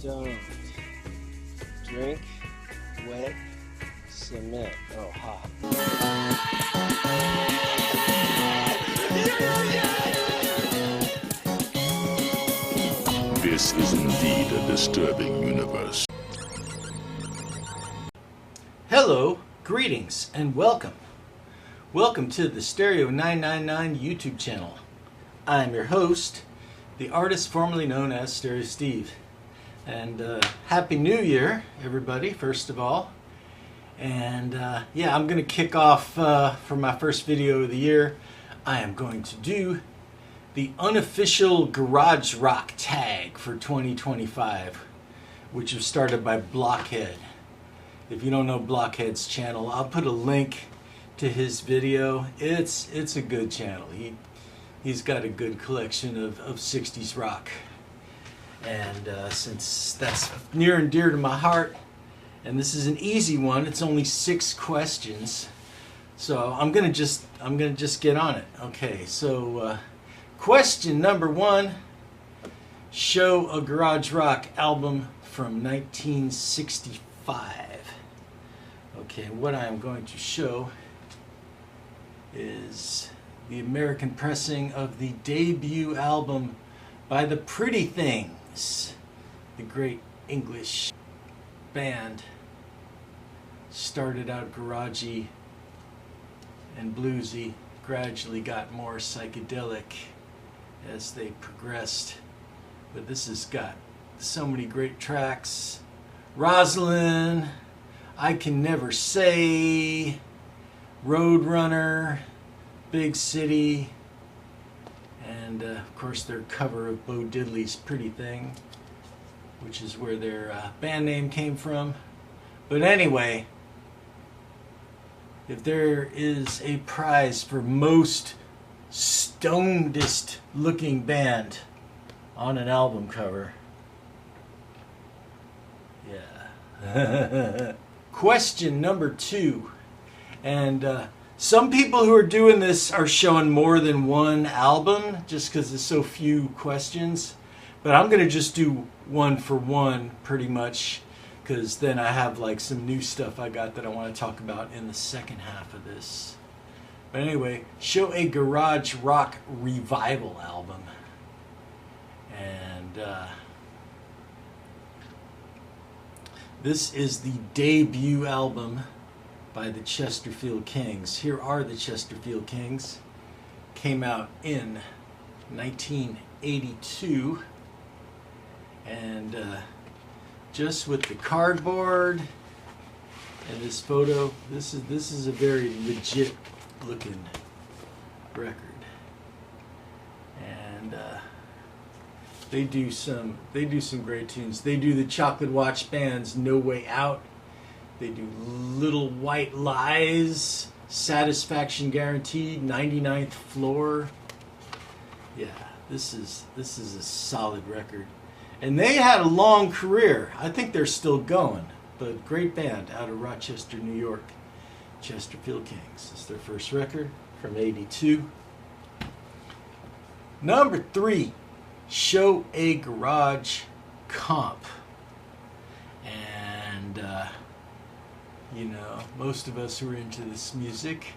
Don't drink wet cement. Oh, ha. This is indeed a disturbing universe. Hello, greetings, and welcome. Welcome to the Stereo 999 YouTube channel. I am your host, the artist formerly known as Stereo Steve. And Happy New Year, everybody, first of all. And yeah, I'm going to kick off for my first video of the year. I am going to do the unofficial garage rock tag for 2025, which was started by Blockhead. If you don't know Blockhead's channel, I'll put a link to his video. It's a good channel. He's got a good collection of 60s rock. And since that's near and dear to my heart, and this is an easy one, it's only 6 questions, so I'm gonna just get on it. Okay, so question number 1: show a garage rock album from 1965. Okay, what I am going to show is the American pressing of the debut album by the Pretty Things, the great English band. Started out garagey and bluesy, gradually got more psychedelic as they progressed. But this has got so many great tracks. Rosalind, I Can Never Say, Roadrunner, Big City, and of course their cover of Bo Diddley's Pretty Thing, which is where their band name came from. But anyway, if there is a prize for most stonedest looking band on an album cover, yeah. Question number 2, and some people who are doing this are showing more than one album just because there's so few questions. But I'm going to just do one for one pretty much, because then I have like some new stuff I got that I want to talk about in the second half of this. But anyway, show a garage rock revival album. And this is the debut album by the Chesterfield Kings. Here are the Chesterfield Kings. Came out in 1982, and just with the cardboard and this photo, this is a very legit looking record. And they do some great tunes. They do the Chocolate Watch Band's No Way Out. They do Little White Lies, Satisfaction Guaranteed, 99th Floor. Yeah, this is a solid record. And they had a long career. I think they're still going, but great band out of Rochester, New York. Chesterfield Kings. It's their first record from '82. Number 3, show a garage comp. And you know, most of us who are into this music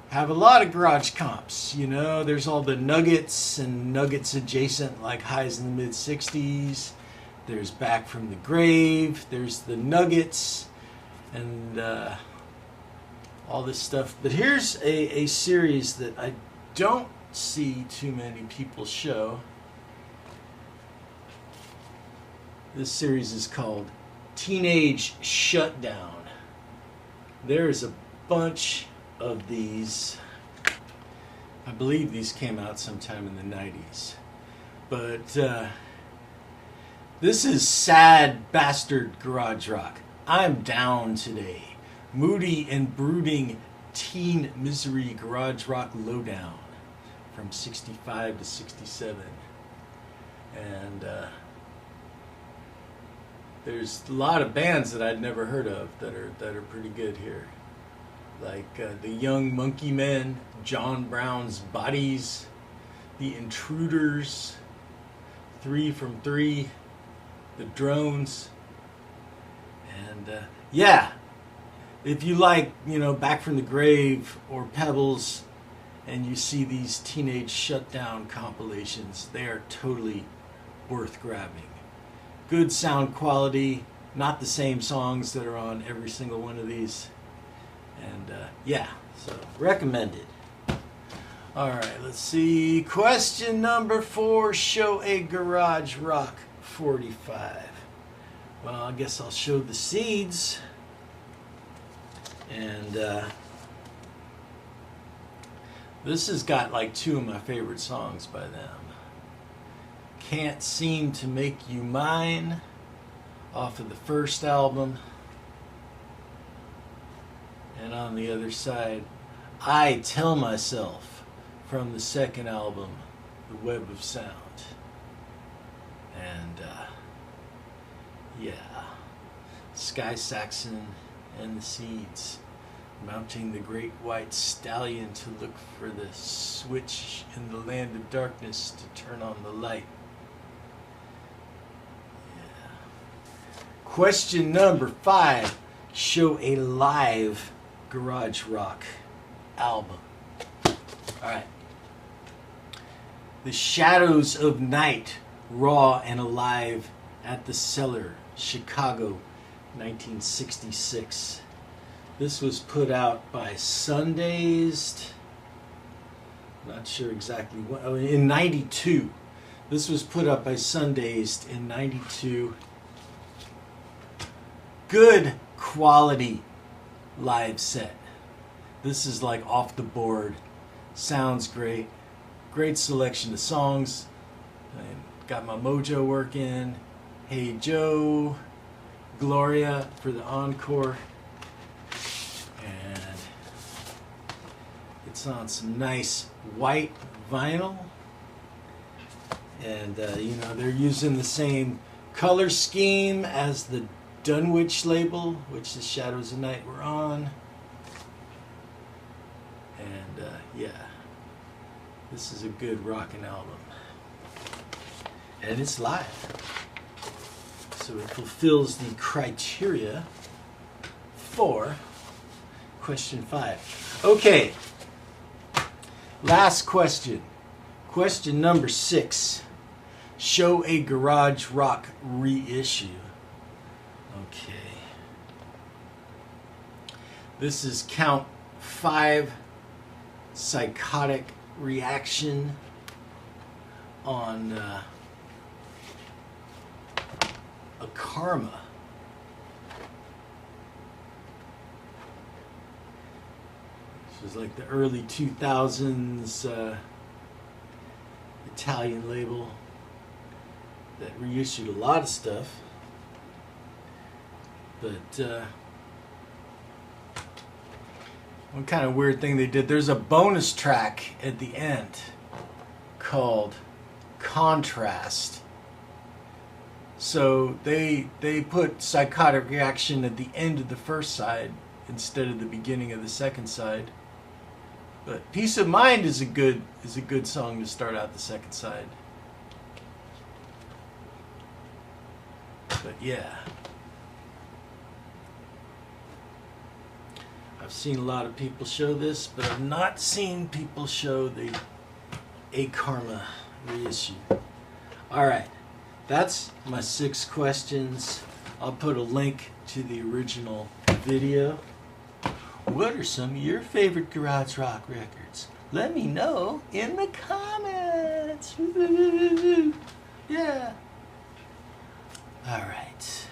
have a lot of garage comps. You know, there's all the Nuggets and Nuggets adjacent, like Highs in the Mid-60s. There's Back from the Grave. There's the Nuggets and all this stuff. But here's a series that I don't see too many people show. This series is called Teenage Shutdown. There's a bunch of these. I believe these came out sometime in the 90s. But this is sad bastard garage rock. I'm down today. Moody and brooding teen misery garage rock lowdown from 65 to 67. And there's a lot of bands that I'd never heard of that are pretty good here. Like the Young Monkey Men, John Brown's Bodies, The Intruders, 3 from 3, the drones. And yeah, if you like, Back from the Grave or Pebbles, and you see these Teenage Shutdown compilations, they are totally worth grabbing. Good sound quality, not the same songs that are on every single one of these. And yeah, so recommended. Alright, let's see. Question number 4, show a garage rock 45. Well, I guess I'll show the Seeds. And this has got like 2 of my favorite songs by them. Can't Seem to Make You Mine off of the first album. And on the other side, I Tell Myself from the second album, The Web of Sound. And yeah, Sky Saxon and the Seeds, mounting the great white stallion to look for the switch in the land of darkness to turn on the light. Yeah. Question number 5, show a live garage rock album. Alright. The Shadows of Night, raw and alive at the Cellar, Chicago, 1966. This was put out by Sundazed. Not sure exactly what. Oh, in 92. This was put up by Sundazed in 92. Good quality live set. This is like off the board. Sounds great. Great selection of songs. I got my mojo working. Hey Joe. Gloria for the encore. And it's on some nice white vinyl. And they're using the same color scheme as the Dunwich label, which the Shadows of Night were on. And yeah, this is a good rockin' album. And it's live. So it fulfills the criteria for question 5. Okay, last question. Question number 6. Show a garage rock reissue. Okay. This is Count 5, Psychotic Reaction on a Karma. This was like the early 2000s Italian label that reissued a lot of stuff. But one kind of weird thing they did, there's a bonus track at the end called Contrast. So they put Psychotic Reaction at the end of the first side instead of the beginning of the second side. But Peace of Mind is a good song to start out the second side. But yeah, I've seen a lot of people show this, but I've not seen people show the A Karma reissue. Alright, that's my 6 questions. I'll put a link to the original video. What are some of your favorite garage rock records? Let me know in the comments. Yeah. Alright.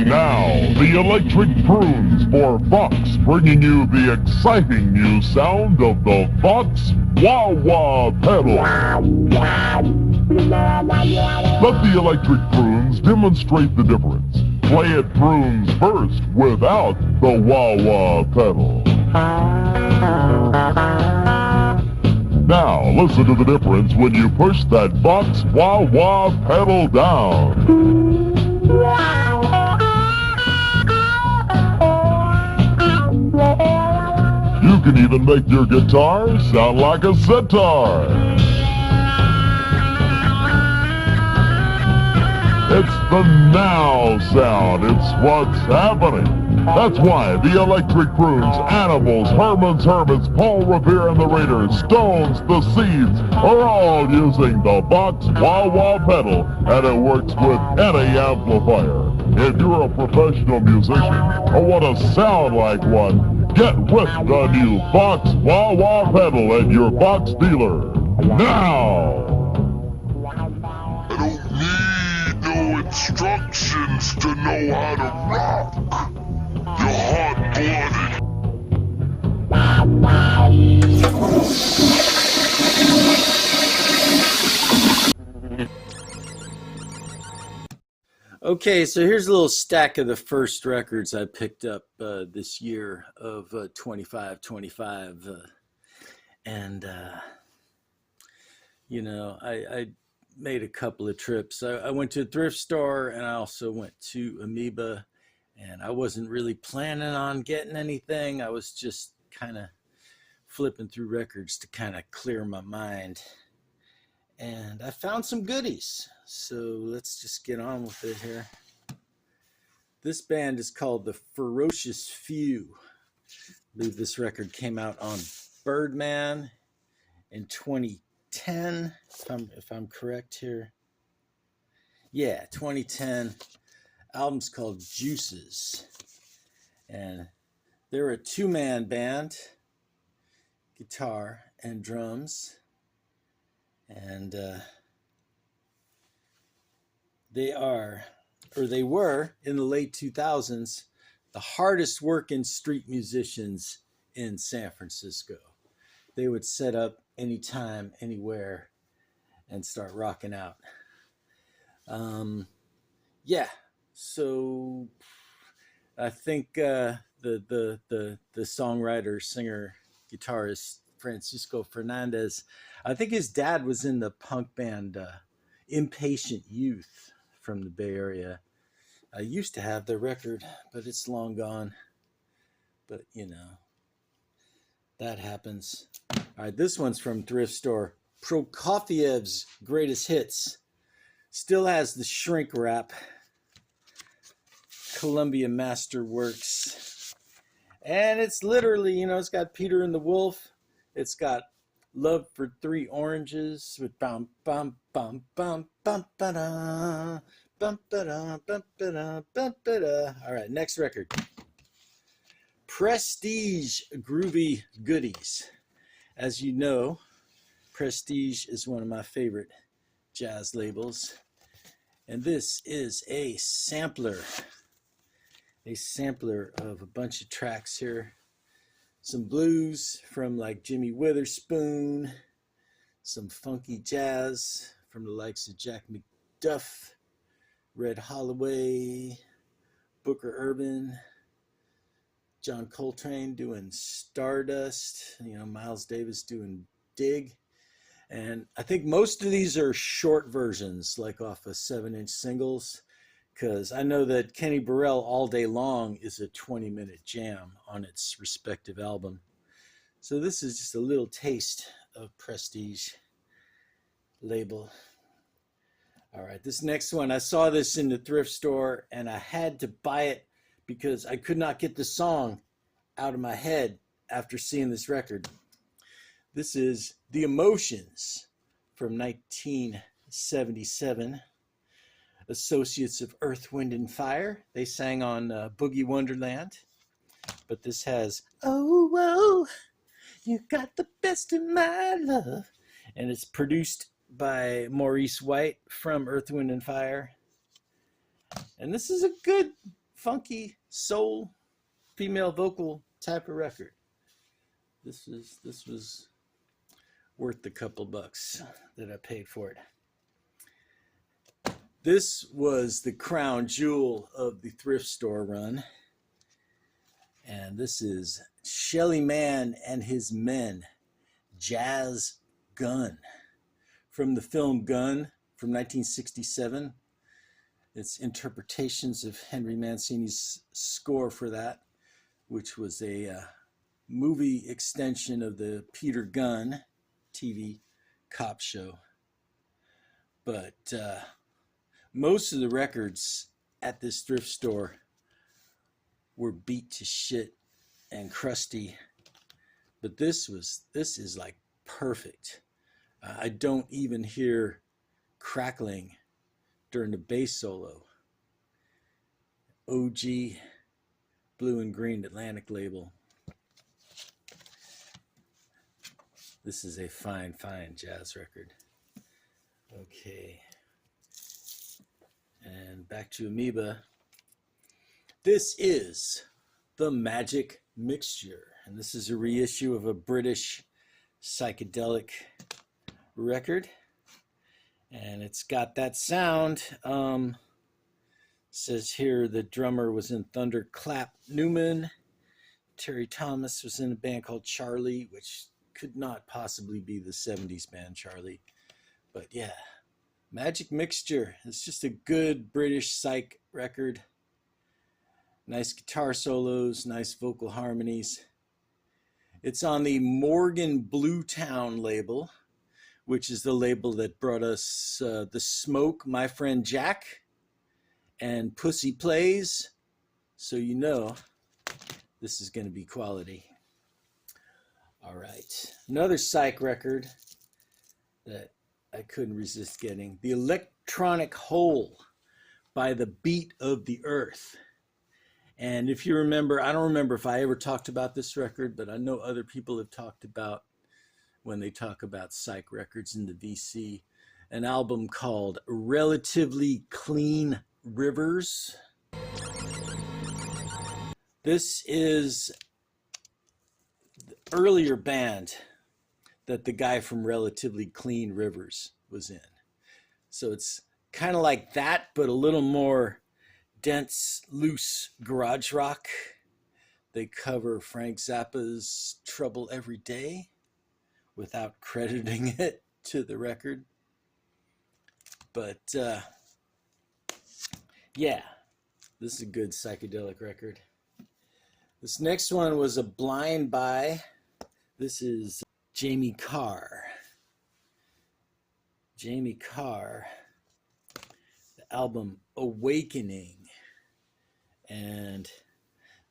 Now, the electric prunes for Vox, bringing you the exciting new sound of the Vox Wah-Wah pedal. Let the electric prunes demonstrate the difference. Play it prunes first without the Wah-Wah pedal. Now, listen to the difference when you push that Vox wah-wah pedal down. You can even make your guitar sound like a sitar. It's the now sound. It's what's happening. That's why the Electric Prunes, Animals, Herman's Hermits, Paul Revere and the Raiders, Stones, the Seeds are all using the Vox wah-wah pedal, and it works with any amplifier. If you're a professional musician or want to sound like one, get with the new Vox wah-wah pedal at your Vox dealer now. I don't need no instructions to know how to rock. You're hot-blooded. Okay, so here's a little stack of the first records I picked up this year of 2525. I made a couple of trips. I went to a thrift store, and I also went to Amoeba, and I wasn't really planning on getting anything. I was just kind of flipping through records to kind of clear my mind. And I found some goodies. So let's just get on with it here. This band is called The Ferocious Few. I believe this record came out on Birdman in 2010, if I'm correct here. Yeah, 2010. Album's called Juices. And they're a two-man band, guitar and drums. And they were in the late 2000s the hardest working street musicians in San Francisco. They would set up anytime, anywhere, and start rocking out. So I think the songwriter, singer, guitarist Francisco Fernandez, I think his dad was in the punk band Impatient Youth from the Bay Area. I used to have their record, but it's long gone. But, that happens. All right, this one's from Thrift Store. Prokofiev's Greatest Hits. Still has the shrink wrap. Columbia Masterworks. And it's literally, it's got Peter and the Wolf. It's got Love for Three Oranges with bum bum bum bum bum ba-da, bum ba-da, bum ba-da, bum ba-da. All right, next record. Prestige Groovy Goodies. As you know, Prestige is one of my favorite jazz labels. And this is a sampler of a bunch of tracks here. Some blues from like Jimmy Witherspoon, some funky jazz from the likes of Jack McDuff, Red Holloway, Booker Urban, John Coltrane doing Stardust, Miles Davis doing Dig. And I think most of these are short versions, like off of 7-inch singles, because I know that Kenny Burrell All Day Long is a 20-minute jam on its respective album. So this is just a little taste of Prestige label. All right, this next one, I saw this in the thrift store, and I had to buy it because I could not get the song out of my head after seeing this record. This is The Emotions from 1977. Associates of Earth, Wind, and Fire. They sang on Boogie Wonderland. But this has, oh, whoa, you got the best of my love. And it's produced by Maurice White from Earth, Wind, and Fire. And this is a good, funky, soul, female vocal type of record. This was worth the couple bucks that I paid for it. This was the crown jewel of the thrift store run. And this is Shelly Manne and His Men, Jazz Gun from the film Gun from 1967. It's interpretations of Henry Mancini's score for that, which was a movie extension of the Peter Gunn TV cop show. But most of the records at this thrift store were beat to shit and crusty, but this is like perfect. I don't even hear crackling during the bass solo. OG Blue and Green Atlantic label. This is a fine jazz record. Okay. And back to Amoeba. This is The Magic Mixture. And this is a reissue of a British psychedelic record. And it's got that sound. Says here the drummer was in Thunderclap Newman. Terry Thomas was in a band called Charlie, which could not possibly be the 70s band Charlie. But yeah, Magic Mixture. It's just a good British psych record. Nice guitar solos, nice vocal harmonies. It's on the Morgan Bluetown label, which is the label that brought us The Smoke, My Friend Jack, and Pussy Plays. So you know this is going to be quality. All right. Another psych record that I couldn't resist getting. The Electronic Hole by The Beat of the Earth. And if you remember, I don't remember if I ever talked about this record, but I know other people have talked about, when they talk about psych records in the VC, an album called Relatively Clean Rivers. This is the earlier band that the guy from Relatively Clean Rivers was in. So it's kind of like that, but a little more dense, loose garage rock. They cover Frank Zappa's Trouble Every Day without crediting it to the record. But yeah, this is a good psychedelic record. This next one was a blind buy. This is Jamie Carr. Jamie Carr, the album Awakening. And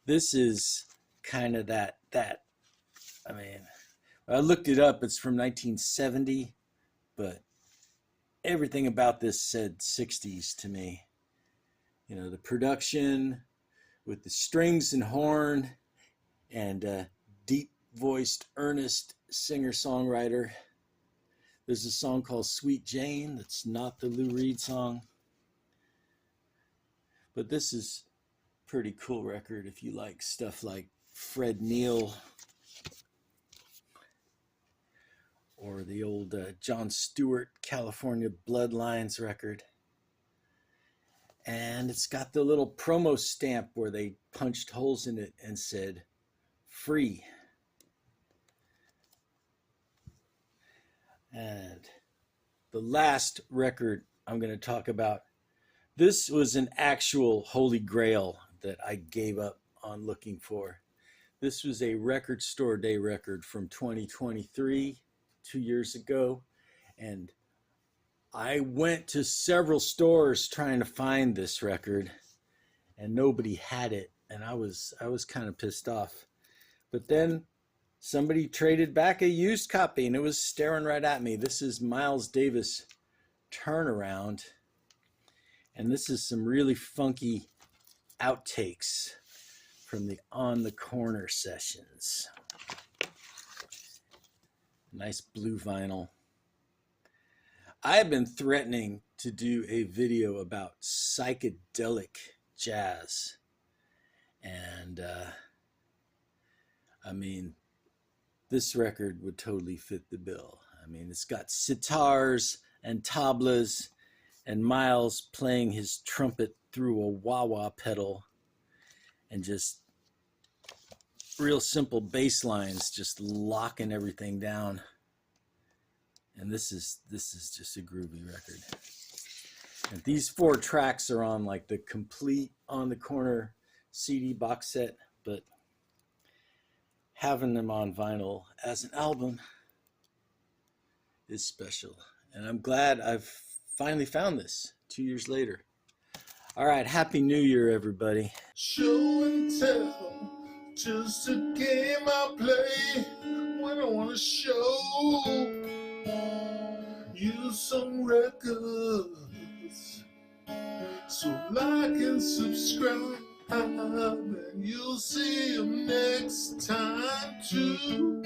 this is kind of that, I mean, I looked it up, it's from 1970, but everything about this said 60s to me. You know, the production with the strings and horn and deep-voiced, earnest singer-songwriter. There's a song called Sweet Jane that's not the Lou Reed song. But this is a pretty cool record if you like stuff like Fred Neil or the old John Stewart California Bloodlines record. And it's got the little promo stamp where they punched holes in it and said, free. And the last record I'm going to talk about, this was an actual holy grail that I gave up on looking for. This was a Record Store Day record from 2023, 2 years ago. And I went to several stores trying to find this record and nobody had it. And I was kind of pissed off. But then somebody traded back a used copy and it was staring right at me. This is Miles Davis Turnaround. And this is some really funky outtakes from the On the Corner sessions. Nice blue vinyl. I've been threatening to do a video about psychedelic jazz. And I mean, this record would totally fit the bill. I mean, it's got sitars and tablas and Miles playing his trumpet through a wah-wah pedal and just real simple bass lines just locking everything down. And this is just a groovy record. And these 4 tracks are on like the complete On the Corner CD box set, but having them on vinyl as an album is special. And I'm glad I've finally found this 2 years later. All right, Happy New Year, everybody. Show and tell, just a game I play when I want to show you some records. So like and subscribe, and you'll see them next time too.